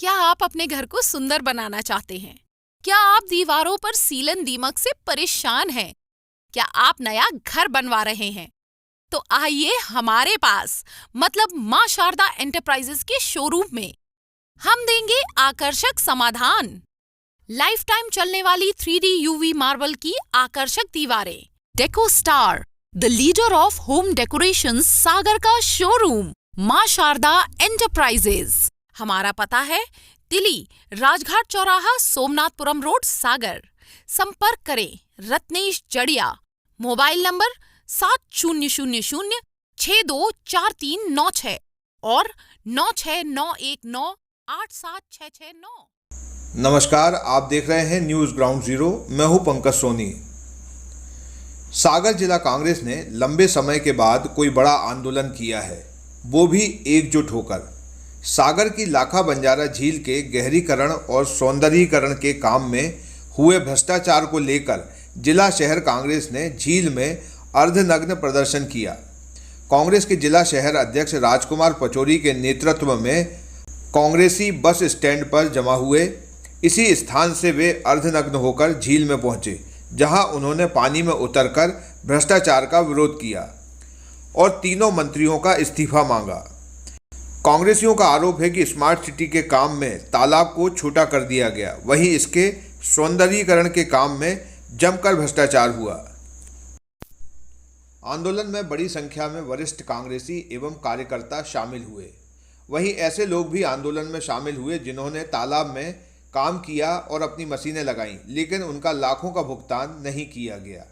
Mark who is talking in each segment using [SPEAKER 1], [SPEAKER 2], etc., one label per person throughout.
[SPEAKER 1] क्या आप अपने घर को सुंदर बनाना चाहते हैं? क्या आप दीवारों पर सीलन दीमक से परेशान हैं? क्या आप नया घर बनवा रहे हैं? तो आइए हमारे पास मतलब मां शारदा एंटरप्राइजेस के शोरूम में हम देंगे आकर्षक समाधान। लाइफ टाइम चलने वाली 3D UV मार्बल की आकर्षक दीवारें। Deco Star, the leader of home decoration, Sagar का शोरूम मां शारदा एंटरप्राइजेस। हमारा पता है तिली, राजघाट चौराहा, सोमनाथपुरम रोड, सागर। संपर्क करें रत्नेश जड़िया। मोबाइल नंबर 7000624396 और 9691987669।
[SPEAKER 2] नमस्कार, आप देख रहे हैं न्यूज़ ग्राउंड जीरो। मैं हूं पंकज सोनी। सागर जिला कांग्रेस ने लंबे समय के बाद कोई बड़ा आंदोलन किया है, वो भी एकजुट होकर। सागर की लाखा बंजारा झील के गहरीकरण और सौंदर्यीकरण के काम में हुए भ्रष्टाचार को लेकर जिला शहर कांग्रेस ने झील में अर्धनग्न प्रदर्शन किया। कांग्रेस के जिला शहर अध्यक्ष राजकुमार पचौरी के नेतृत्व में कांग्रेसी बस स्टैंड पर जमा हुए। इसी स्थान से वे अर्धनग्न होकर झील में पहुंचे, जहां उन्होंने पानी में उतरकर भ्रष्टाचार का विरोध किया और तीनों मंत्रियों का इस्तीफा मांगा। कांग्रेसियों का आरोप है कि स्मार्ट सिटी के काम में तालाब को छोटा कर दिया गया, वहीं इसके सौंदर्यीकरण के काम में जमकर भ्रष्टाचार हुआ। आंदोलन में बड़ी संख्या में वरिष्ठ कांग्रेसी एवं कार्यकर्ता शामिल हुए। वहीं ऐसे लोग भी आंदोलन में शामिल हुए जिन्होंने तालाब में काम किया और अपनी मशीनें लगाईं, लेकिन उनका लाखों का भुगतान नहीं किया गया।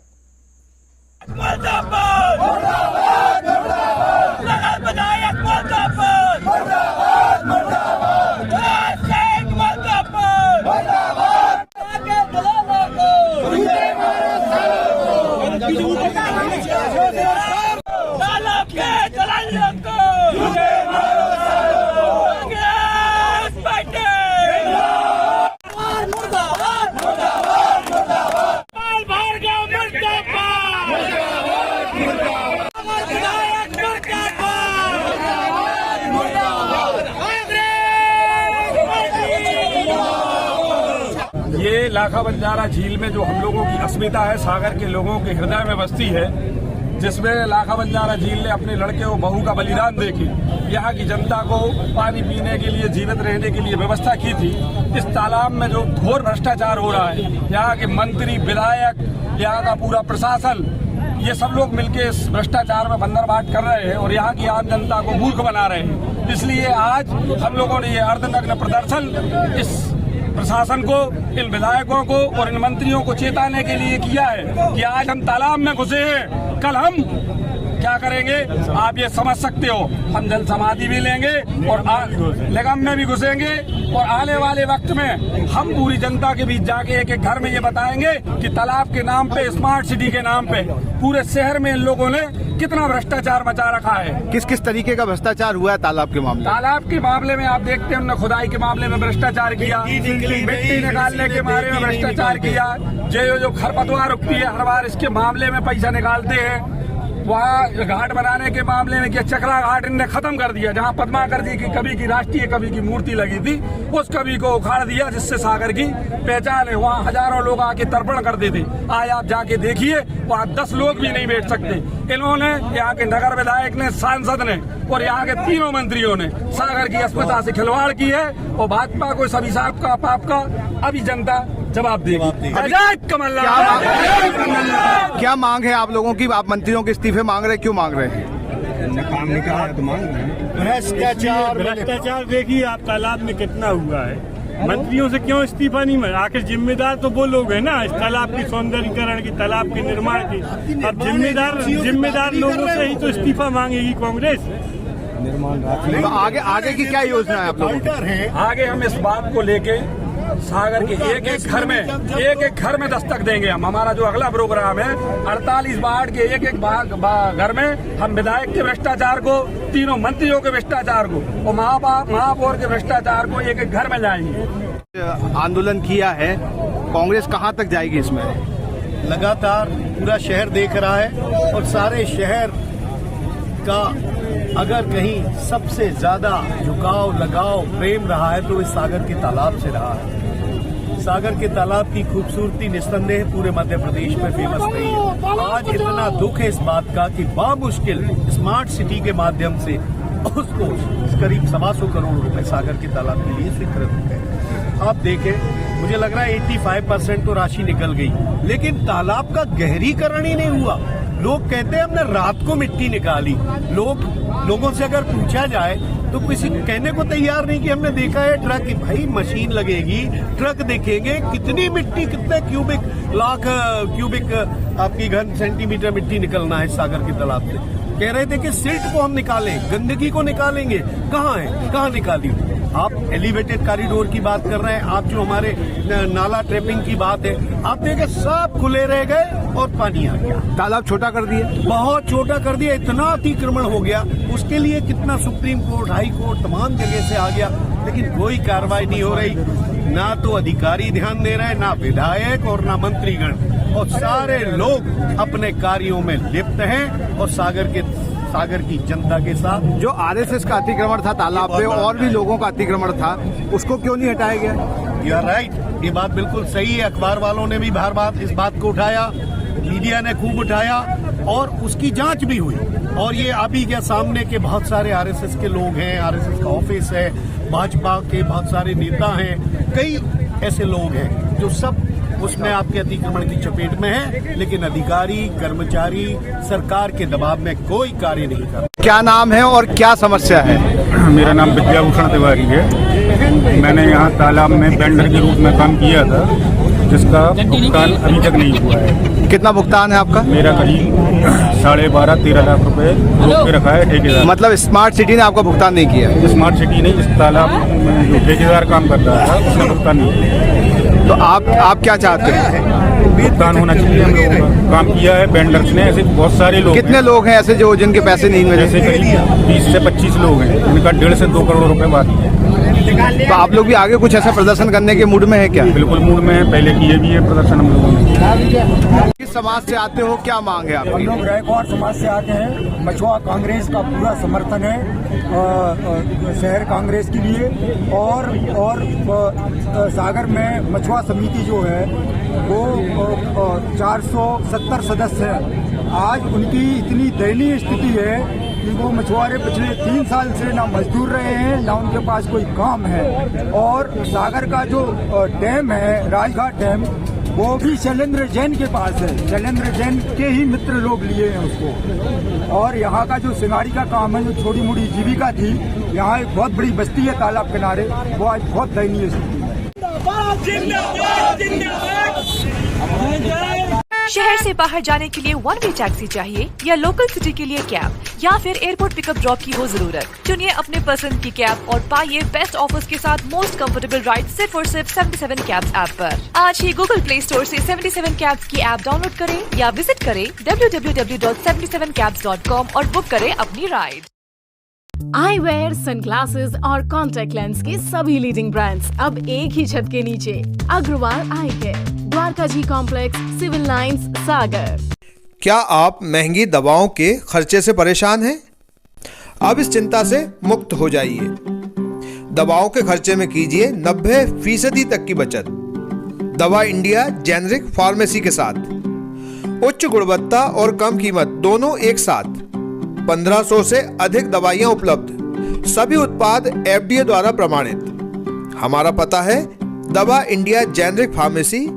[SPEAKER 3] ये लाखा बंजारा झील में जो हम लोगों की अस्मिता है, सागर के लोगों के हृदय में बसती है, जिसमें लाखा बंजारा झील ने अपने लड़के और बहू का बलिदान देके यहाँ की जनता को पानी पीने के लिए, जीवित रहने के लिए व्यवस्था की थी। इस तालाब में जो घोर भ्रष्टाचार हो रहा है, यहाँ के मंत्री, विधायक, यहाँ का पूरा प्रशासन, ये सब लोग मिलके इस भ्रष्टाचार में बंदरबाट कर रहे हैं और यहाँ की आम जनता को मूर्ख बना रहे हैं। इसलिए आज हम लोगों ने ये अर्धनग्न प्रदर्शन इस प्रशासन को, इन विधायकों को और इन मंत्रियों को चेताने के लिए किया है कि आज हम तालाब में घुसे हैं, कल हम क्या करेंगे आप ये समझ सकते हो। हम जल समाधि भी लेंगे और निगम में भी घुसेंगे और आने वाले वक्त में हम पूरी जनता के बीच जाके एक एक घर में ये बताएंगे कि तालाब के नाम पे, स्मार्ट सिटी के नाम पे पूरे शहर में इन लोगों ने कितना भ्रष्टाचार मचा रखा है।
[SPEAKER 4] किस किस तरीके का भ्रष्टाचार हुआ है तालाब के मामले?
[SPEAKER 3] तालाब के मामले में आप देखते हैं, उन्होंने खुदाई के मामले में भ्रष्टाचार किया, मिट्टी निकालने के बारे में भ्रष्टाचार किया, जो खरपतवार उगती है हर बार इसके मामले में पैसा निकालते हैं। वहाँ घाट बनाने के मामले में चकरा घाट इनने खत्म कर दिया, जहाँ पद्माकर जी की कवि की राष्ट्रीय कवि की मूर्ति लगी थी, उस कवि को उखाड़ दिया, जिससे सागर की पहचान है। वहाँ हजारों लोग आके तर्पण करते थे, आज आप जाके देखिए वहाँ 10 लोग भी नहीं बैठ सकते। इन्होंने, यहाँ के नगर विधायक ने, सांसद ने और यहाँ के तीनों मंत्रियों ने सागर की अस्मिता से खिलवाड़ की है और भाजपा को सभी साहब का पाप का अभी जनता जवाब देगी।
[SPEAKER 4] क्या मांग है आप लोगों की? आप मंत्रियों के इस्तीफे मांग रहे हैं, क्यों मांग रहे हैं?
[SPEAKER 3] काम नहीं करा तो मांग रहे हैं।
[SPEAKER 5] भ्रष्टाचार देखिए आप तालाब में कितना हुआ है, मंत्रियों से क्यों इस्तीफा नहीं मिला? आखिर जिम्मेदार तो वो लोग हैं ना, इस तालाब की सौंदर्यीकरण की, तालाब के निर्माण की। अब जिम्मेदार लोगों से ही तो इस्तीफा मांगेगी कांग्रेस।
[SPEAKER 4] तो आगे की क्या योजना है आप लोगों की?
[SPEAKER 3] आगे हम इस बात को लेके सागर के एक एक घर में दस्तक देंगे। हम, हमारा जो अगला प्रोग्राम है 48 वार्ड के एक एक घर में हम विधायक के भ्रष्टाचार को, तीनों मंत्रियों के भ्रष्टाचार को और महापौर के भ्रष्टाचार को एक एक घर में जाएंगे।
[SPEAKER 4] आंदोलन किया है, कांग्रेस कहां तक जाएगी इसमें?
[SPEAKER 6] लगातार पूरा शहर देख रहा है और सारे शहर का अगर कहीं सबसे ज्यादा झुकाव, लगाव, प्रेम रहा है तो इस सागर के तालाब से रहा है। सागर के तालाब की खूबसूरती निस्संदेह पूरे मध्य प्रदेश में फेमस रही है। आज इतना दुख है इस बात का कि बामुश्किल स्मार्ट सिटी के माध्यम से उसको करीब 125 करोड़ रुपए सागर के तालाब के लिए स्वीकृत हो गए। आप देखें, मुझे लग रहा है 85% तो राशि निकल गई, लेकिन तालाब का गहरीकरण ही नहीं हुआ। लोग कहते हैं हमने रात को मिट्टी निकाली। लोगों से अगर पूछा जाए तो किसी कहने को तैयार नहीं कि हमने देखा है ट्रक। भाई मशीन लगेगी, ट्रक देखेंगे, कितनी मिट्टी, कितने लाख क्यूबिक आपकी घन सेंटीमीटर मिट्टी निकलना है सागर के तालाब से। कह रहे थे कि सिल्ट को हम निकालें, गंदगी को निकालेंगे, कहाँ है, कहाँ निकाली? आप एलिवेटेड कॉरिडोर की बात कर रहे हैं, आप जो हमारे नाला ट्रैपिंग की बात है, आप देखें सब खुले रह गए और पानी आ गया।
[SPEAKER 4] तालाब छोटा कर दिया,
[SPEAKER 6] बहुत छोटा कर दिया, इतना अतिक्रमण हो गया। उसके लिए कितना सुप्रीम कोर्ट, हाई कोर्ट, तमाम जगह से आ गया, लेकिन कोई कार्रवाई नहीं हो रही। ना तो अधिकारी ध्यान दे रहे, ना विधायक और ना मंत्रीगण, और सारे लोग अपने कार्यों में लिप्त हैं और सागर की जनता के साथ।
[SPEAKER 4] जो आरएसएस का अतिक्रमण था तालाब पे और भी लोगों का अतिक्रमण था, उसको क्यों नहीं हटाया गया?
[SPEAKER 6] यू आर राइट, ये बात बिल्कुल सही है। अखबार वालों ने भी बार बार इस बात को उठाया, मीडिया ने खूब उठाया और उसकी जांच भी हुई। और ये अभी क्या सामने के बहुत सारे आरएसएस के लोग हैं, आरएसएस का ऑफिस है, भाजपा के बहुत सारे नेता हैं, कई ऐसे लोग हैं जो सब उसमें आपके अतिक्रमण की चपेट में है, लेकिन अधिकारी, कर्मचारी सरकार के दबाव में कोई कार्य नहीं कर।
[SPEAKER 4] क्या नाम है और क्या समस्या है?
[SPEAKER 5] मेरा नाम विद्याभूषण तिवारी है। मैंने यहाँ तालाब में वेंडर के रूप में काम किया था, जिसका भुगतान अभी तक नहीं हुआ है।
[SPEAKER 4] कितना भुगतान है आपका?
[SPEAKER 5] मेरा करीब 12.5-13 लाख रुपए रोक के रखा है ठेकेदार।
[SPEAKER 4] मतलब स्मार्ट सिटी ने आपका भुगतान नहीं किया?
[SPEAKER 5] स्मार्ट सिटी नहीं, इस तालाब में जो ठेकेदार काम कर रहा था उसने भुगतान नहीं किया।
[SPEAKER 4] तो आप क्या चाहते हैं?
[SPEAKER 5] भुगतान होना चाहिए। हम लोगों का काम किया है वेंडर्स ने, ऐसे बहुत सारे लोग।
[SPEAKER 4] कितने लोग हैं ऐसे जो जिनके पैसे नहीं हुए?
[SPEAKER 5] जैसे करीब 20 से 25 लोग हैं, इनका 1.5 से 2 करोड़ रुपए बाकी है।
[SPEAKER 4] तो आप लोग भी आगे कुछ ऐसा प्रदर्शन करने के मूड में है क्या?
[SPEAKER 5] बिल्कुल मूड में है, पहले किए भी है प्रदर्शन हम लोगों ने।
[SPEAKER 4] किस समाज से आते हो, क्या मांग है आपकी?
[SPEAKER 7] हम लोग रैकॉर्ड समाज से आते हैं। मछुआ कांग्रेस का पूरा समर्थन है शहर कांग्रेस के लिए, और सागर में मछुआ समिति जो है वो 470 सदस्य हैं। आज उनकी इतनी दयनीय स्थिति है कि वो मछुआरे पिछले 3 साल से ना मजदूर रहे हैं, ना उनके पास कोई काम है। और सागर का जो डैम है, राजघाट डैम, वो भी शैलेंद्र जैन के पास है। शैलेंद्र जैन के ही मित्र लोग लिए हैं उसको। और यहाँ का जो सिंगारी का काम है, जो छोटी मोटी जीविका थी, यहाँ एक बहुत बड़ी बस्ती है तालाब किनारे, वो आज बहुत दयनीय स्थिति है।
[SPEAKER 8] शहर से बाहर जाने के लिए वन वे टैक्सी चाहिए या लोकल सिटी के लिए कैब, या फिर एयरपोर्ट पिकअप ड्रॉप की हो जरूरत? चुनिए अपने पसंद की कैब और पाइए बेस्ट ऑफर्स के साथ मोस्ट कंफर्टेबल राइड सिर्फ और सिर्फ 77 कैब्स ऐप पर। आज ही गूगल प्ले स्टोर से 77 कैब्स की ऐप डाउनलोड करें या विजिट करें www.77cabs.com और बुक करें अपनी राइड।
[SPEAKER 9] आईवेयर, सनग्लासेस और कॉन्टैक्ट लेंस के सभी लीडिंग ब्रांड्स अब एक ही छत के नीचे। अग्रवाल आई केयर, द्वारका जी कॉम्प्लेक्स, सिविल लाइंस, सागर।
[SPEAKER 2] क्या आप महंगी दवाओं के खर्चे से परेशान हैं? अब इस चिंता से मुक्त हो जाइए। दवाओं के खर्चे में कीजिए 90% तक की बचत। दवा इंडिया जेनेरिक फार्मेसी के साथ उच्च गुणवत्ता और कम कीमत दोनों एक साथ। 1500 से अधिक दवाइयां उपलब्ध, सभी उत्पाद FDA द्वारा प्रमाणित। हमारा पता है दवा India generic pharmacy,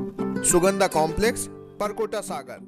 [SPEAKER 2] Sugandha complex, Parkota, सागर।